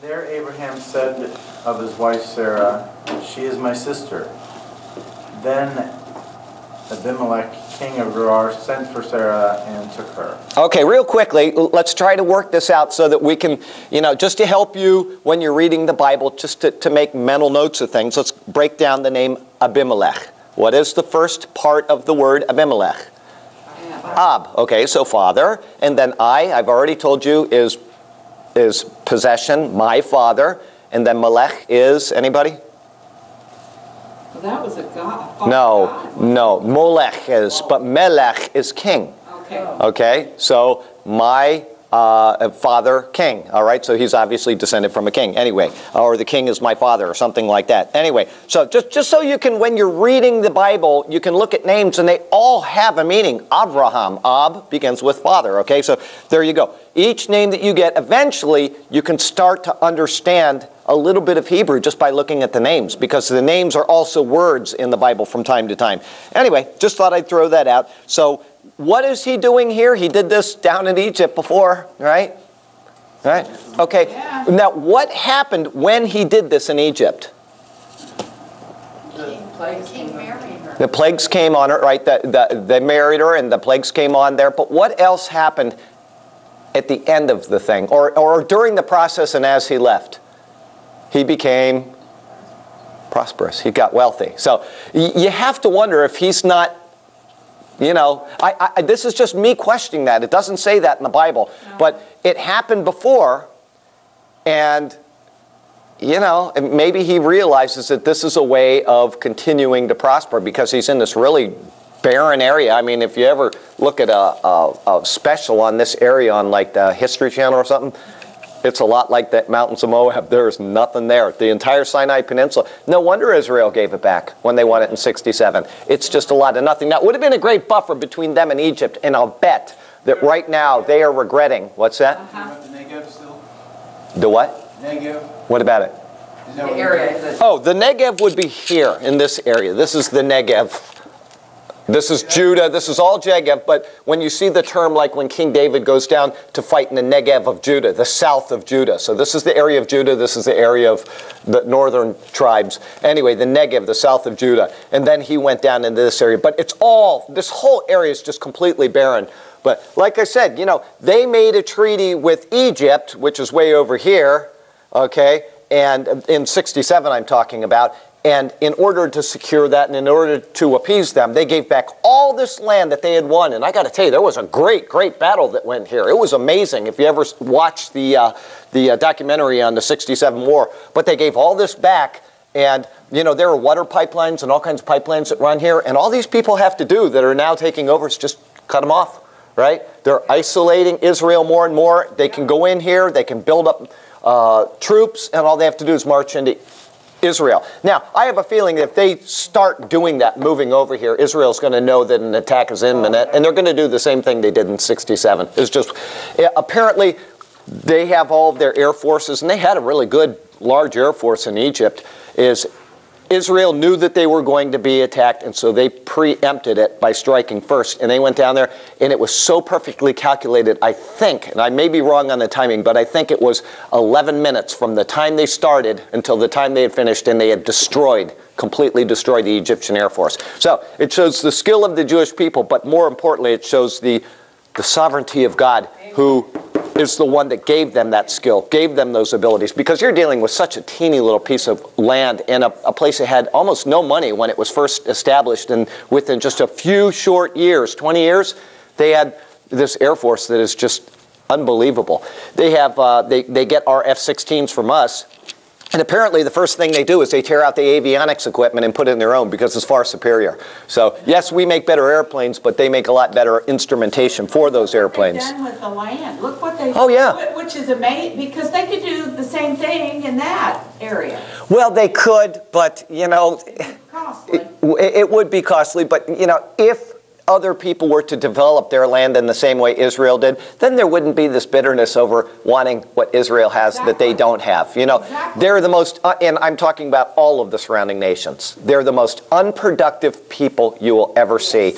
There Abraham said of his wife Sarah, "She is my sister." Then Abimelech, king of Gerar, sent for Sarah and took her. Okay, real quickly, let's try to work this out so that we can, just to help you when you're reading the Bible, just to make mental notes of things, let's break down the name Abimelech. What is the first part of the word Abimelech? Ab. Okay, so father. And then I've already told you, is possession, my father. And then Melech is, anybody? Well, that was a god. No. Molech is, but Melech is king. Okay, so my father, king. All right, so he's obviously descended from a king. Anyway, or the king is my father, or something like that. Anyway, so just so you can, when you're reading the Bible, you can look at names and they all have a meaning. Abraham, Ab begins with father. Okay, so there you go. Each name that you get, eventually you can start to understand a little bit of Hebrew just by looking at the names, because the names are also words in the Bible from time to time. Anyway, just thought I'd throw that out. So what is he doing here? He did this down in Egypt before, right? Right? Okay. Yeah. Now, what happened when he did this in Egypt? The plagues came married her. The plagues came on her, right? They married her and the plagues came on there. But what else happened at the end of the thing? Or during the process and as he left? He became prosperous. He got wealthy. So you have to wonder if he's not, this is just me questioning that. It doesn't say that in the Bible. No. But it happened before, and, maybe he realizes that this is a way of continuing to prosper because he's in this really barren area. I mean, if you ever look at a special on this area on like the History Channel or something, it's a lot like that mountains of Moab. There's nothing there. The entire Sinai Peninsula. No wonder Israel gave it back when they won it in 67. It's just a lot of nothing. Now, it would have been a great buffer between them and Egypt, and I'll bet that right now they are regretting. What's that? The Negev still? The what? Negev. What about it? The area. Oh, the Negev would be here in this area. This is the Negev. This is Judah, this is all Negev, but when you see the term like when King David goes down to fight in the Negev of Judah, the south of Judah. So this is the area of Judah, this is the area of the northern tribes. Anyway, the Negev, the south of Judah. And then he went down into this area. But this whole area is just completely barren. But like I said, they made a treaty with Egypt, which is way over here, okay, and in 67 I'm talking about. And in order to secure that and in order to appease them, they gave back all this land that they had won. And I got to tell you, there was a great, great battle that went here. It was amazing if you ever watched the documentary on the 67 war. But they gave all this back. And, there are water pipelines and all kinds of pipelines that run here. And all these people have to do that are now taking over is just cut them off, right? They're isolating Israel more and more. They can go in here. They can build up troops. And all they have to do is march into Israel. Now, I have a feeling that if they start doing that, moving over here, Israel's going to know that an attack is imminent, and they're going to do the same thing they did in 67. It's just, apparently, they have all of their air forces, and they had a really good, large air force in Egypt. Israel knew that they were going to be attacked, and so they preempted it by striking first. And they went down there, and it was so perfectly calculated, I think, and I may be wrong on the timing, but I think it was 11 minutes from the time they started until the time they had finished, and they had completely destroyed the Egyptian Air Force. So it shows the skill of the Jewish people, but more importantly, it shows the sovereignty of God, who is the one that gave them that skill, gave them those abilities, because you're dealing with such a teeny little piece of land in a place that had almost no money when it was first established, and within just a few short years, 20 years, they had this Air Force that is just unbelievable. They have they get our F-16s from us, and apparently the first thing they do is they tear out the avionics equipment and put it in their own because it's far superior. So yes, we make better airplanes, but they make a lot better instrumentation for those airplanes. Look what they've done with the land. Look what they Oh yeah. Which is amazing, because they could do the same thing in that area. Well, they could, but Costly. it would be costly. But if other people were to develop their land in the same way Israel did, then there wouldn't be this bitterness over wanting what Israel has that they don't have. Exactly. They're the most, and I'm talking about all of the surrounding nations, they're the most unproductive people you will ever see.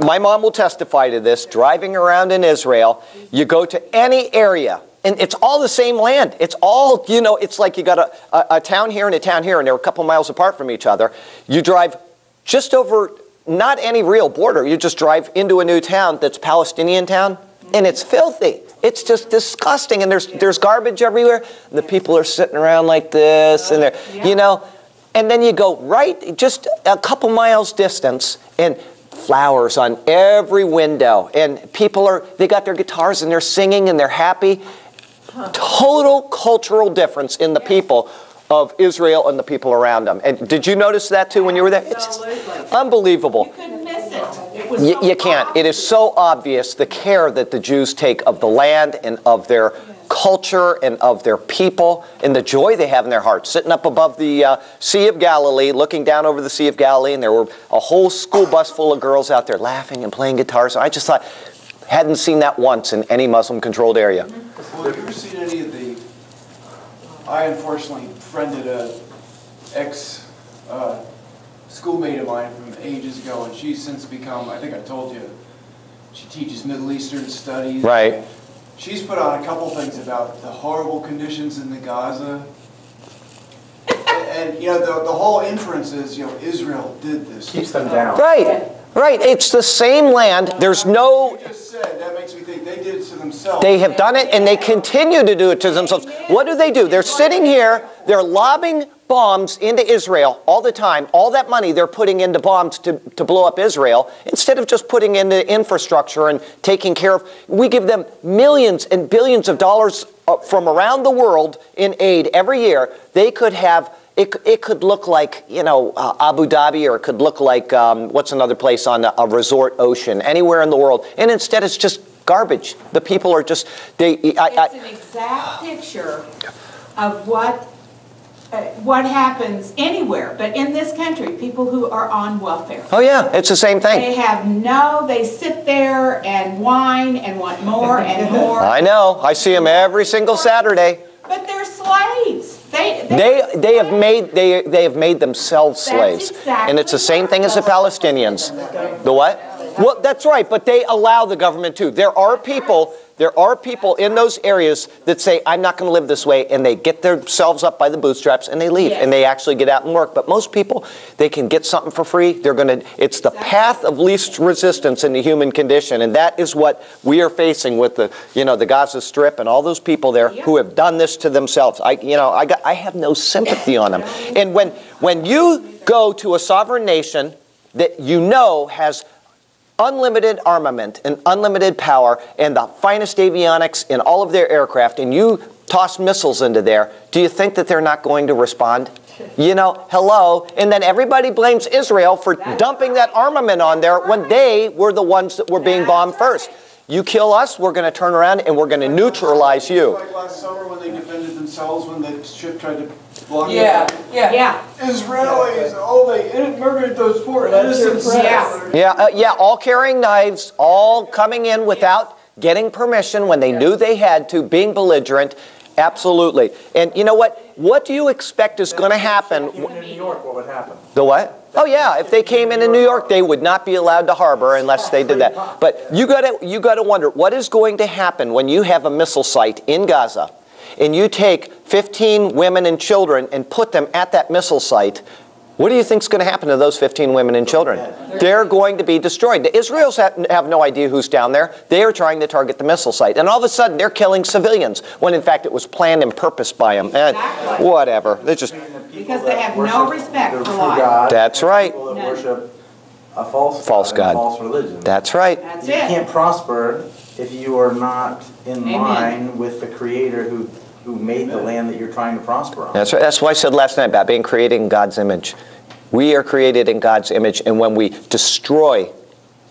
My mom will testify to this. Driving around in Israel, you go to any area And it's all the same land. It's all, you know, it's like you got a town here and a town here, and they're a couple miles apart from each other. You drive just over, not any real border, you just drive into a new town that's Palestinian town, and it's filthy. It's just disgusting, and there's garbage everywhere. The people are sitting around like this, and they're, you know, and then you go right, just a couple miles distance, and flowers on every window, and people they got their guitars, and they're singing, and they're happy. Total cultural difference in the people of Israel and the people around them. And did you notice that too when you were there? It's unbelievable. You couldn't miss it. It was so You can't. It is so obvious the care that the Jews take of the land and of their culture and of their people and the joy they have in their hearts. Sitting up above the Sea of Galilee, looking down over the Sea of Galilee, and there were a whole school bus full of girls out there laughing and playing guitars. I just thought, hadn't seen that once in any Muslim-controlled area. Well, have you ever seen any of the... I unfortunately friended a ex-schoolmate of mine from ages ago, and she's since become, I think I told you, she teaches Middle Eastern studies. Right. She's put out a couple things about the horrible conditions in the Gaza. And you know, the whole inference is, you know, Israel did this. Keeps them down. Right. Right. It's the same land. There's no... You just said, that makes me think they did it to themselves. They have done it, and they continue to do it to themselves. What do? They're sitting here, they're lobbing bombs into Israel all the time. All that money they're putting into bombs to blow up Israel, instead of just putting into infrastructure and taking care of... We give them millions and billions of dollars from around the world in aid every year. They could have... It could look like, you know, Abu Dhabi, or it could look like, what's another place on a resort ocean, anywhere in the world. And instead it's just garbage. The people are just... It's an exact picture of what happens anywhere, but in this country, people who are on welfare. Oh yeah, it's the same thing. They sit there and whine and want more and more. I know. I see them every single Saturday. But they're slaves. They have made themselves slaves. Exactly, and it's the same thing as the Palestinians. The what? Well, that's right, but they allow the government to. There are people in those areas that say, I'm not going to live this way, and they get themselves up by the bootstraps and they leave, and they actually get out and work. But most people, they can get something for free. It's the path of least resistance in the human condition, and that is what we are facing with the Gaza Strip and all those people there who have done this to themselves. I have no sympathy on them. And when you go to a sovereign nation that you know has unlimited armament and unlimited power and the finest avionics in all of their aircraft, and you toss missiles into there, do you think that they're not going to respond? You know, hello. And then everybody blames Israel for dumping that armament on there when they were the ones that were being bombed first. You kill us, we're going to turn around and we're going to neutralize you. Like last summer when they defended themselves when the ship tried to block it. Yeah. Israelis, they murdered those poor innocents. Yeah, all carrying knives, all coming in without getting permission when they knew they had to, being belligerent. Absolutely. And you know what? What do you expect is going to happen? Even in New York, what would happen? The what? Oh yeah, if they came in New York, they would not be allowed to harbor unless they did that. But you got to wonder, what is going to happen when you have a missile site in Gaza and you take 15 women and children and put them at that missile site? What do you think is going to happen to those 15 women and children? They're going to be destroyed. The Israelis have no idea who's down there. They are trying to target the missile site. And all of a sudden, they're killing civilians, when in fact it was planned and purposed by them. Exactly. Whatever. They're just... Because they have no respect for life. God, that's right. People that worship a false God. And a false religion. That's right. That's You it. can't prosper if you are not in line with the Creator who made the land that you're trying to prosper on. That's right. That's why I said last night about being created in God's image. We are created in God's image, and when we destroy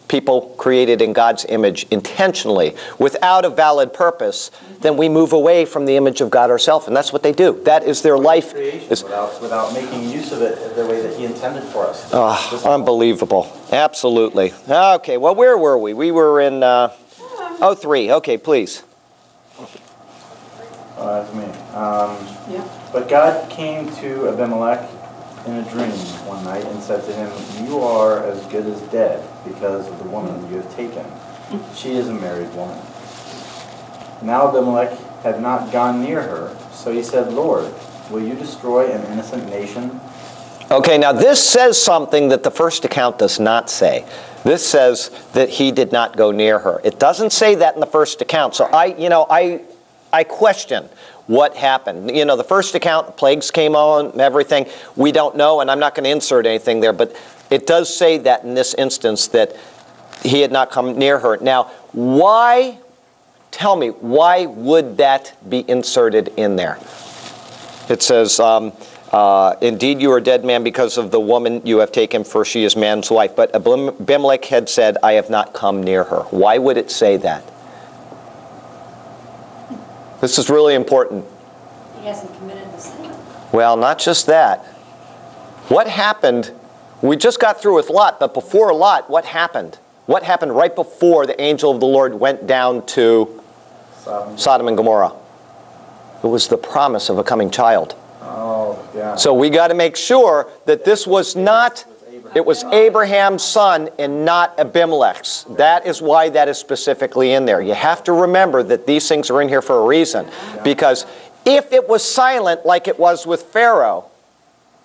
people created in God's image intentionally, without a valid purpose, then we move away from the image of God ourselves, and that's what they do. That is their life. Without making use of it the way that He intended for us. Unbelievable. Absolutely. Okay, well, where were we? We were in 03. Okay, please. That's me. But God came to Abimelech in a dream one night and said to him, "You are as good as dead because of the woman you have taken. She is a married woman." Now Abimelech had not gone near her. So he said, Lord, will you destroy an innocent nation? Okay, now this says something that the first account does not say. This says that he did not go near her. It doesn't say that in the first account. So I question what happened. You know, the first account, the plagues came on, everything. We don't know, and I'm not going to insert anything there, but it does say that in this instance that he had not come near her. Now, why, tell me, why would that be inserted in there? It says, indeed you are a dead man because of the woman you have taken, for she is man's wife. But Abimelech had said, I have not come near her. Why would it say that? This is really important. He hasn't committed the sin. Well, not just that. What happened? We just got through with Lot, but before Lot, what happened? What happened right before the angel of the Lord went down to Sodom and Gomorrah? It was the promise of a coming child. Oh, yeah. So we got to make sure that this was not, it was Abraham's son and not Abimelech's. That is why that is specifically in there. You have to remember that these things are in here for a reason. Because if it was silent like it was with Pharaoh,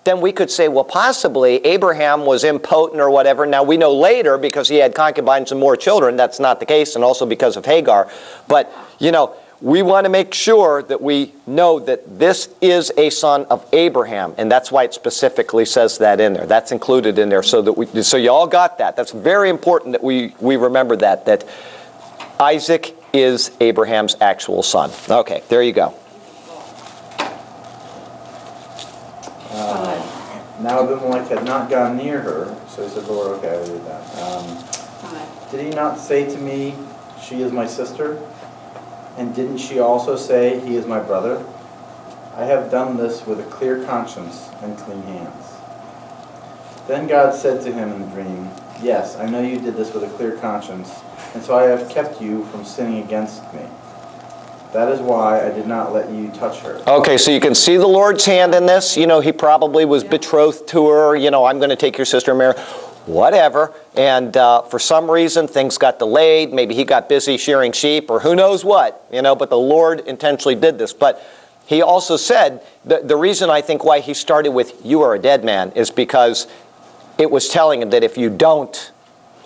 then we could say, well, possibly Abraham was impotent or whatever. Now, we know later, because he had concubines and more children, that's not the case, and also because of Hagar. But, you know, we want to make sure that we know that this is a son of Abraham, and that's why it specifically says that in there. That's included in there, so you all got that. That's very important that we remember that Isaac is Abraham's actual son. Okay, there you go. Now Abimelech had not gone near her, so he said, Lord, okay, I will read that. Did he not say to me, she is my sister? And didn't she also say, he is my brother? I have done this with a clear conscience and clean hands. Then God said to him in the dream, yes, I know you did this with a clear conscience, and so I have kept you from sinning against me. That is why I did not let you touch her. Okay, so you can see the Lord's hand in this. You know, he probably was betrothed to her. You know, I'm going to take your sister and marry her. Whatever. And for some reason, things got delayed. Maybe he got busy shearing sheep or who knows what. You know, but the Lord intentionally did this. But he also said, the reason I think why he started with, you are a dead man, is because it was telling him that if you don't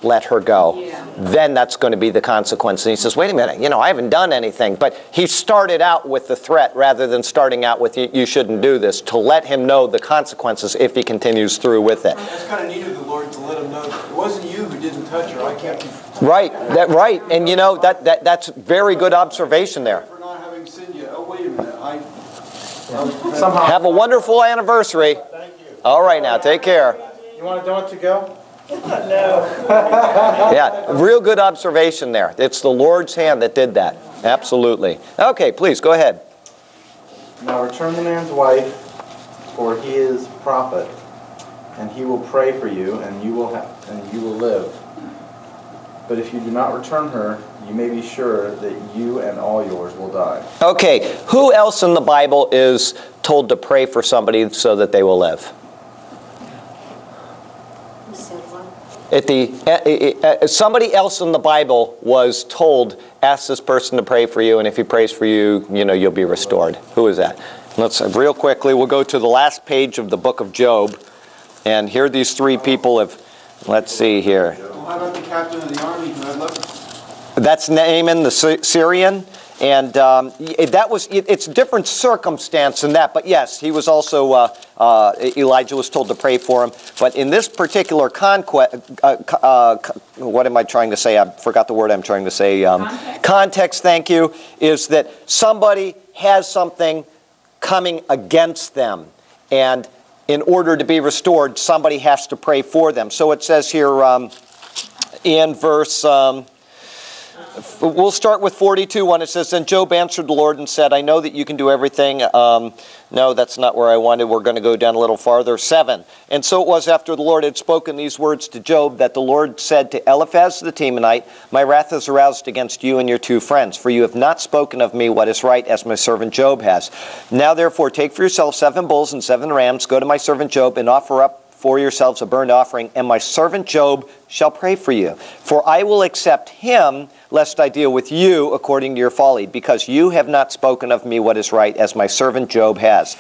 let her go, then that's going to be the consequence. And he says, wait a minute, you know, I haven't done anything. But he started out with the threat rather than starting out with, you shouldn't do this, to let him know the consequences if he continues through with it. That's kind of neat of the Lord to let him know that it wasn't you who didn't touch her, I kept you. Right, right. And you know, that's very good observation there. For not having sinned yet. Oh, wait a minute, Somehow. Have a wonderful anniversary. Thank you. All right now, take care. You want a donut to go? Yeah, real good observation there. It's the Lord's hand that did that. Absolutely. Okay, please, go ahead. Now return the man's wife, for he is a prophet, and he will pray for you, and you will live. But if you do not return her, you may be sure that you and all yours will die. Okay, who else in the Bible is told to pray for somebody so that they will live? Somebody else in the Bible was told, ask this person to pray for you, and if he prays for you, you know, you'll be restored. Who is that? Let's real quickly, we'll go to the last page of the book of Job, and here these three people have, let's see here. well, how about the captain of the army who had leprosy? That's Naaman the Syrian. And it's a different circumstance than that. But yes, he was also, Elijah was told to pray for him. But in this particular what am I trying to say? I forgot the word I'm trying to say. Context, thank you, is that somebody has something coming against them. And in order to be restored, somebody has to pray for them. So it says here in verse... we'll start with 42 when it says, then Job answered the Lord and said, I know that you can do everything. No, that's not where I wanted. We're going to go down a little farther. 7. And so it was after the Lord had spoken these words to Job that the Lord said to Eliphaz the Temanite, my wrath is aroused against you and your 2 friends, for you have not spoken of me what is right, as my servant Job has. Now therefore take for yourself 7 bulls and 7 rams, go to my servant Job and offer up for yourselves a burnt offering, and my servant Job shall pray for you. For I will accept him, lest I deal with you according to your folly, because you have not spoken of me what is right, as my servant Job has.